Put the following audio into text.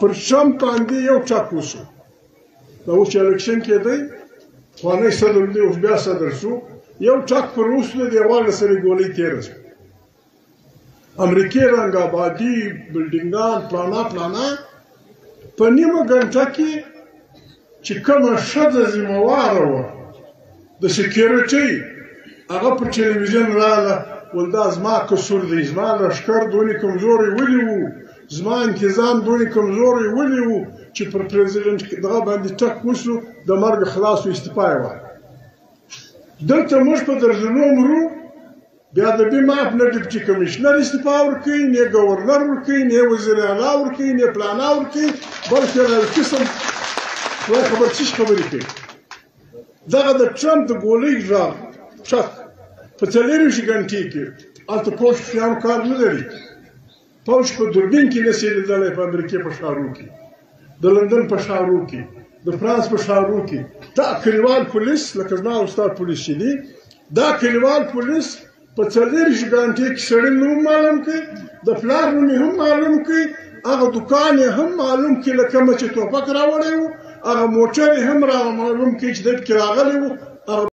پر ټرمپ باندې یو ټاک وشو دا اوس چې الیکشن کېدی پخوانی صدر دی اوس بیا صدر شو یو ټاک پر وشو د دیواله سره ګولۍ تېره شوه امریکې رنګ آبادي بلډینګان پلانا په نیمه ګنټه کې چې کومه ښځه ذمهواره وه د سکیورټۍ هغه په ټلویزیون راغله ول دا زما قصور دی زما لښکر دونې کمزوری ولې وو زما انتظام دونې کمزوری ولې وو چې پر پرزیدنټ دغه باندې ټک وشو د مرګ خلاص و استعفا یې ورکړه دلته موږ په درجنو مرو بیا د بیماپ نه ډیپټي کمیشنر استعفا ورکوي نه ګورنر ورکوي نه وزیر اعلی ورکوي نه پلانا ورکوي بلکې قسم خدای خبر څه خبرې کوي دغه د ټرمپ د ګولۍ غږ ټک په 40 غنټې کې هلته پوځ شیانو کار نه لري پوځ په دوربین کې نشي لیدلی په امریکې په ښارونو کې د لندن په ښارونو کې د فرانس په ښارونو کې دا کلیوال پولیس لکه زما او ستا پولیس چې دي دا کلیوال پولیس په 40 غنټې کې سړی نوم معلوم کوي د پلار نوم یې هم معلوم کوي هغه دوکان یې هم معلوم کوي له کومه چې ټوپک راوړی و هغه موټر یې هم معلوم کوي چې دلته کې راغلی و